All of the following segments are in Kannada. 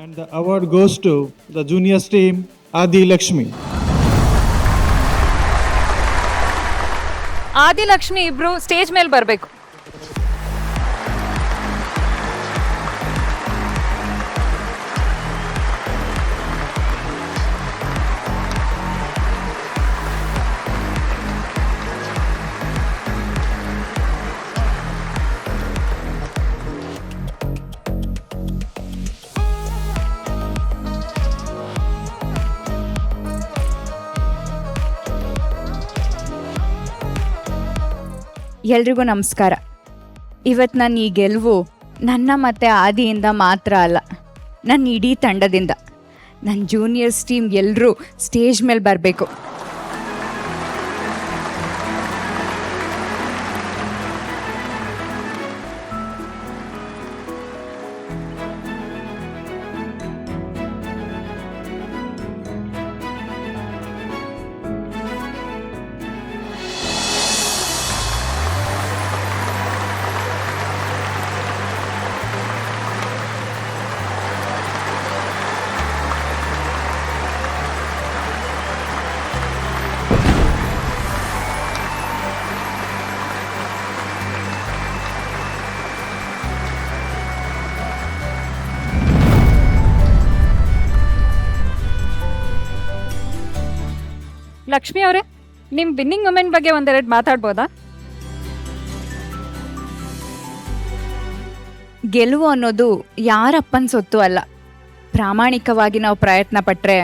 And the award goes to the juniors team, Adi Lakshmi. Adilakshmi ಇಬ್ರು ಸ್ಟೇಜ್ ಮೇಲೆ ಬರಬೇಕು. ಎಲ್ರಿಗೂ ನಮಸ್ಕಾರ. ಇವತ್ತು ನನ್ನ ಈ ಗೆಲುವು ನನ್ನ ಮತ್ತು ಆದಿಯಿಂದ ಮಾತ್ರ ಅಲ್ಲ, ನನ್ನ ಇಡೀ ತಂಡದಿಂದ. ನನ್ನ ಜೂನಿಯರ್ಸ್ ಟೀಮ್ ಎಲ್ಲರೂ ಸ್ಟೇಜ್ ಮೇಲೆ ಬರಬೇಕು. ಲಕ್ಷ್ಮಿ ಅವರೇ, ನಿಮ್ಮ ವಿನ್ನಿಂಗ್ ಮೊಮೆಂಟ್ ಬಗ್ಗೆ ಒಂದೆರಡು ಮಾತಾಡ್ಬೋದಾ? ಗೆಲುವು ಅನ್ನೋದು ಯಾರಪ್ಪನ ಸೊತ್ತು ಅಲ್ಲ. ಪ್ರಾಮಾಣಿಕವಾಗಿ ನಾವು ಪ್ರಯತ್ನ ಪಟ್ಟರೆ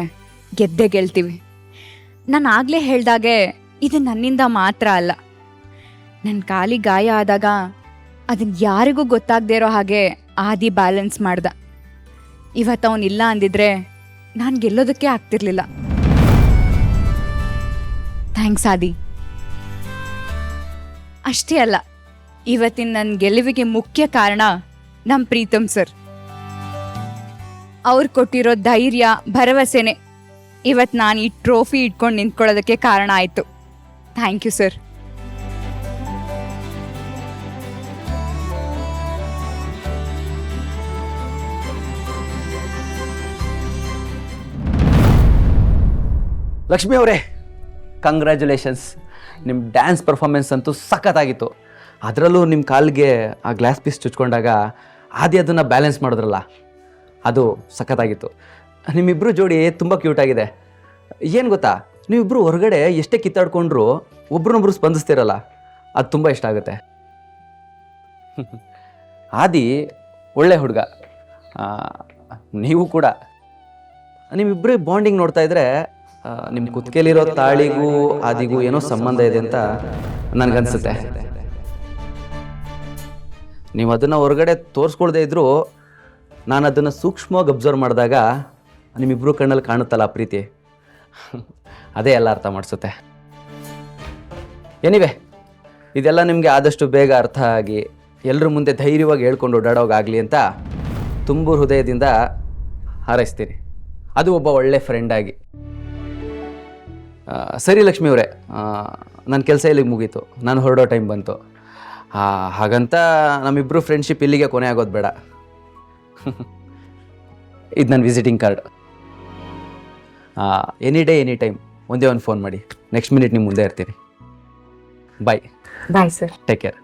ಗೆದ್ದೇ ಗೆಲ್ತೀವಿ. ನಾನು ಆಗಲೇ ಹೇಳ್ದಾಗೆ ಇದು ನನ್ನಿಂದ ಮಾತ್ರ ಅಲ್ಲ. ನನ್ನ ಕಾಲಿಗೆ ಗಾಯ ಆದಾಗ ಅದನ್ನು ಯಾರಿಗೂ ಗೊತ್ತಾಗದೇ ಇರೋ ಹಾಗೆ ಆದಿ ಬ್ಯಾಲೆನ್ಸ್ ಮಾಡ್ದ. ಇವತ್ತು ಅವನಿಲ್ಲ ಅಂದಿದ್ರೆ ನಾನು ಗೆಲ್ಲೋದಕ್ಕೆ ಆಗ್ತಿರ್ಲಿಲ್ಲ. ಥ್ಯಾಂಕ್ಸ್ ಆದಿ. ಅಷ್ಟೇ ಅಲ್ಲ, ಇವತ್ತಿನ ನನ್ನ ಗೆಲುವಿಗೆ ಮುಖ್ಯ ಕಾರಣ ನಮ್ಮ ಪ್ರೀತಮ್ ಸರ್. ಅವ್ರು ಕೊಟ್ಟಿರೋ ಧೈರ್ಯ, ಭರವಸೆನೆ ಇವತ್ತು ನಾನು ಈ ಟ್ರೋಫಿ ಇಟ್ಕೊಂಡು ನಿಂತ್ಕೊಳ್ಳೋದಕ್ಕೆ ಕಾರಣ ಆಯಿತು. Thank you sir. ಲಕ್ಷ್ಮಿ ಅವರೇ, ಕಂಗ್ರ್ಯಾಚುಲೇಷನ್ಸ್. ನಿಮ್ಮ ಡ್ಯಾನ್ಸ್ ಪರ್ಫಾರ್ಮೆನ್ಸ್ ಅಂತೂ ಸಖತ್ತಾಗಿತ್ತು. ಅದರಲ್ಲೂ ನಿಮ್ಮ ಕಾಲಿಗೆ ಆ ಗ್ಲಾಸ್ ಪೀಸ್ ಚುಚ್ಕೊಂಡಾಗ ಆದಿ ಅದನ್ನು ಬ್ಯಾಲೆನ್ಸ್ ಮಾಡಿದ್ರಲ್ಲ, ಅದು ಸಖತ್ತಾಗಿತ್ತು. ನಿಮ್ಮಿಬ್ಬರು ಜೋಡಿ ತುಂಬ ಕ್ಯೂಟಾಗಿದೆ. ಏನು ಗೊತ್ತಾ, ನೀವಿಬ್ಬರು ಹೊರಗಡೆ ಎಷ್ಟೇ ಕಿತ್ತಾಡ್ಕೊಂಡ್ರು ಒಬ್ರನ್ನೊಬ್ರು ಸ್ಪಂದಿಸ್ತಿರಲ್ಲ, ಅದು ತುಂಬ ಇಷ್ಟ ಆಗುತ್ತೆ. ಆದಿ ಒಳ್ಳೆ ಹುಡುಗ, ನೀವು ಕೂಡ. ನಿಮ್ಮಿಬ್ಬರು ಬಾಂಡಿಂಗ್ ನೋಡ್ತಾ ಇದ್ರೆ ನಿಮ್ಮ ಕುತ್ತಿಗೆಲಿರೋ ತಾಳಿಗೂ ಆದಿಗೂ ಏನೋ ಸಂಬಂಧ ಇದೆ ಅಂತ ನನಗನ್ಸುತ್ತೆ. ನೀವು ಅದನ್ನು ಹೊರಗಡೆ ತೋರಿಸ್ಕೊಳ್ದೇ ಇದ್ದರೂ ನಾನು ಅದನ್ನು ಸೂಕ್ಷ್ಮವಾಗಿ ಅಬ್ಸರ್ವ್ ಮಾಡಿದಾಗ ನಿಮ್ಮಿಬ್ಬರು ಕಣ್ಣಲ್ಲಿ ಕಾಣುತ್ತಲ್ಲ ಆ ಪ್ರೀತಿ, ಅದೇ ಎಲ್ಲ ಅರ್ಥ ಮಾಡಿಸುತ್ತೆ. ಏನಿವೆ, ಇದೆಲ್ಲ ನಿಮಗೆ ಆದಷ್ಟು ಬೇಗ ಅರ್ಥ ಆಗಿ ಎಲ್ಲರ ಮುಂದೆ ಧೈರ್ಯವಾಗಿ ಹೇಳ್ಕೊಂಡು ಓಡಾಡೋಗಾಗಲಿ ಅಂತ ತುಂಬ ಹೃದಯದಿಂದ ಹಾರೈಸ್ತೀನಿ, ಅದು ಒಬ್ಬ ಒಳ್ಳೆ ಫ್ರೆಂಡಾಗಿ. ಸರಿ ಲಕ್ಷ್ಮಿ ಅವರೇ, ನನ್ನ ಕೆಲಸ ಇಲ್ಲಿಗೆ ಮುಗೀತು, ನಾನು ಹೊರಡೋ ಟೈಮ್ ಬಂತು. ಹಾಗಂತ ನಮ್ಮಿಬ್ಬರು ಫ್ರೆಂಡ್ಶಿಪ್ ಇಲ್ಲಿಗೆ ಕೊನೆ ಆಗೋದು ಬೇಡ. ಇದು ನನ್ನ visiting card. Any day any time ಒಂದೇ ಒಂದು ಫೋನ್ ಮಾಡಿ, ನೆಕ್ಸ್ಟ್ ಮಿನಿಟ್ ನಿಮ್ಮ ಮುಂದೆ ಇರ್ತೀನಿ. Bye. Bye sir. Take care.